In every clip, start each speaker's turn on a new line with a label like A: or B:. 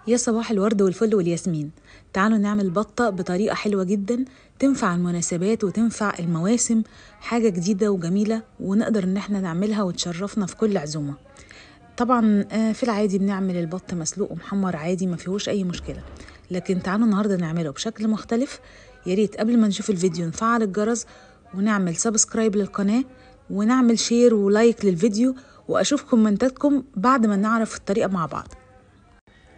A: يا صباح الورد والفل والياسمين. تعالوا نعمل بطة بطريقة حلوة جدا تنفع المناسبات وتنفع المواسم، حاجة جديدة وجميلة ونقدر ان احنا نعملها وتشرفنا في كل عزومة. طبعا في العادي بنعمل البط مسلوق ومحمر عادي، ما فيهوش اي مشكلة، لكن تعالوا النهاردة نعمله بشكل مختلف. يا ريت قبل ما نشوف الفيديو نفعل الجرس ونعمل سبسكرايب للقناة ونعمل شير ولايك للفيديو، واشوف كومنتاتكم بعد ما نعرف الطريقة مع بعض.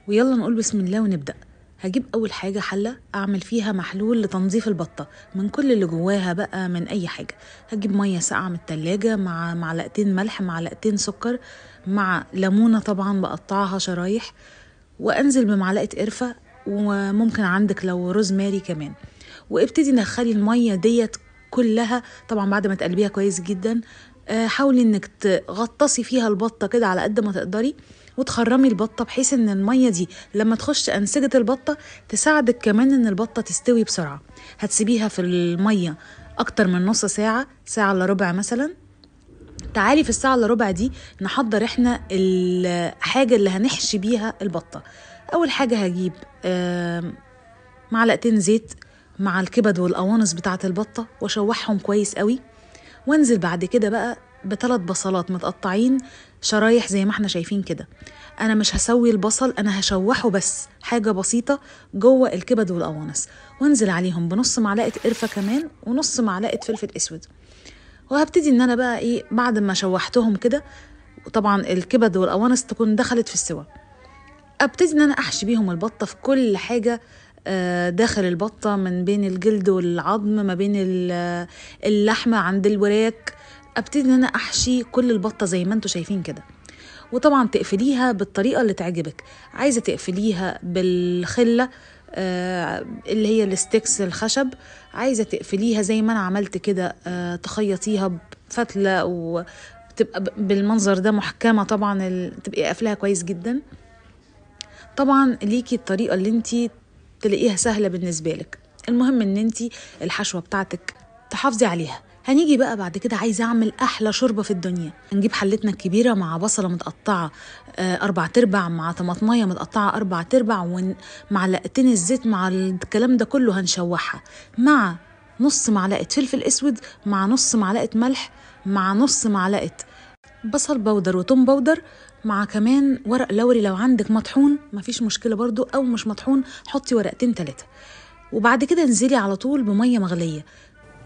A: ويلا نقول بسم الله ونبدأ. هجيب أول حاجة حلة أعمل فيها محلول لتنظيف البطة من كل اللي جواها بقى، من أي حاجة. هجيب مية ساقعة من التلاجة مع معلقتين ملح، معلقتين سكر، مع ليمونة طبعا بقطعها شرايح، وأنزل بمعلقة قرفة، وممكن عندك لو روزماري كمان. وابتدي ندخلي المية ديت كلها طبعا بعد ما تقلبيها كويس جدا. حاولي انك تغطسي فيها البطة كده على قد ما تقدري، وتخرمي البطة بحيث ان المية دي لما تخش انسجة البطة تساعدك كمان ان البطة تستوي بسرعة. هتسيبيها في المية اكتر من نص ساعة، ساعة الا ربع مثلا. تعالي في الساعة الا ربع دي نحضر احنا الحاجة اللي هنحشي بيها البطة. اول حاجة هجيب معلقتين زيت مع الكبد والقوانص بتاعة البطة واشوحهم كويس قوي، وانزل بعد كده بقى ب3 بصلات متقطعين شرايح زي ما احنا شايفين كده. انا مش هسوي البصل، انا هشوحه بس حاجة بسيطة جوه الكبد والقوانص، وانزل عليهم بنص معلقة قرفة كمان ونص معلقة فلفل اسود. وهبتدي ان انا بقى ايه بعد ما شوحتهم كده، طبعا الكبد والقوانص تكون دخلت في السوا، ابتدي ان انا احشي بيهم البطة في كل حاجة داخل البطة، من بين الجلد والعظم، ما بين اللحمة عند الوراك. ابتدي ان انا احشي كل البطة زي ما انتوا شايفين كده. وطبعا تقفليها بالطريقة اللي تعجبك. عايزة تقفليها بالخلة اللي هي الستيكس الخشب، عايزة تقفليها زي ما انا عملت كده تخيطيها بفتلة وتبقى بالمنظر ده محكمة، طبعا تبقي قافلها كويس جدا. طبعا ليكي الطريقة اللي انتي تلاقيها سهلة بالنسبة لك، المهم ان انتي الحشوة بتاعتك تحافظي عليها. هنيجي بقى بعد كده عايزة اعمل احلى شوربة في الدنيا. هنجيب حلتنا الكبيرة مع بصلة متقطعة 4/4، مع طماطمية متقطعة 4/4، ومعلقتين الزيت مع الكلام ده كله هنشوحها، مع نص معلقة فلفل اسود، مع نص معلقة ملح، مع نص معلقة بصل بودر وتوم بودر، مع كمان ورق لوري. لو عندك مطحون مفيش مشكلة برضو، او مش مطحون حطي ورقتين 3. وبعد كده انزلي على طول بمية مغلية.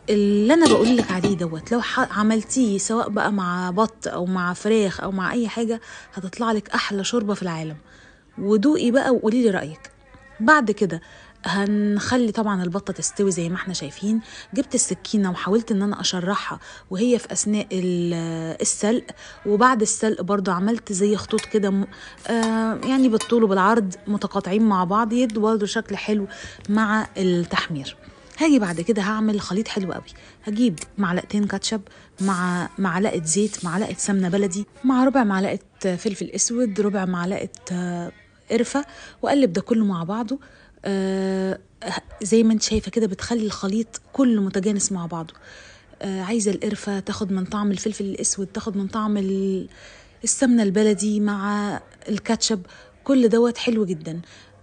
A: اللي انا بقولك عليه دوت لو عملتيه سواء بقى مع بط او مع فراخ او مع اي حاجة هتطلع لك احلى شوربة في العالم. ودوقي بقى وقولي لي رأيك. بعد كده هنخلي طبعا البطة تستوي زي ما احنا شايفين. جبت السكينة وحاولت ان انا اشرحها وهي في اثناء السلق، وبعد السلق برضو عملت زي خطوط كده يعني بالطول وبالعرض متقاطعين مع بعض، يدوا برضو شكل حلو مع التحمير. هاجي بعد كده هعمل خليط حلو قوي. هجيب معلقتين كاتشب، مع معلقة زيت، معلقة سمنة بلدي، مع ربع معلقة فلفل اسود، ربع معلقة قرفة، وقلب ده كله مع بعضه. زي ما انت شايفة كده بتخلي الخليط كله متجانس مع بعضه. عايزة القرفة تاخد من طعم الفلفل الاسود، تاخد من طعم السمنة البلدي مع الكاتشب، كل دوت حلو جدا.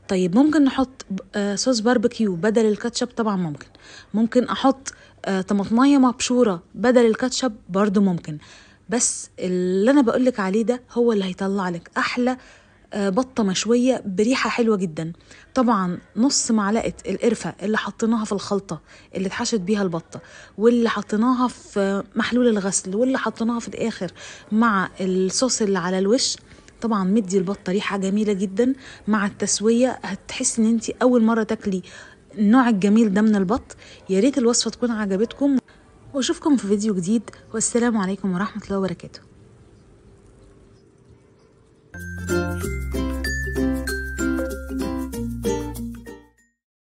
A: طيب ممكن نحط صوص باربيكيو بدل الكاتشب؟ طبعا ممكن احط طماطمية مبشورة بدل الكاتشب برضو ممكن. بس اللي انا بقولك عليه ده هو اللي هيطلع لك احلى بطة مشوية بريحة حلوة جدا. طبعا نص معلقة القرفة اللي حطيناها في الخلطة اللي اتحشت بيها البطة، واللي حطيناها في محلول الغسل، واللي حطيناها في الاخر مع الصوص اللي على الوش، طبعا مدي البطة ريحة جميلة جدا. مع التسوية هتحس ان انتي اول مرة تاكلي النوع الجميل ده من البط. يا ريت الوصفة تكون عجبتكم، واشوفكم في فيديو جديد، والسلام عليكم ورحمة الله وبركاته.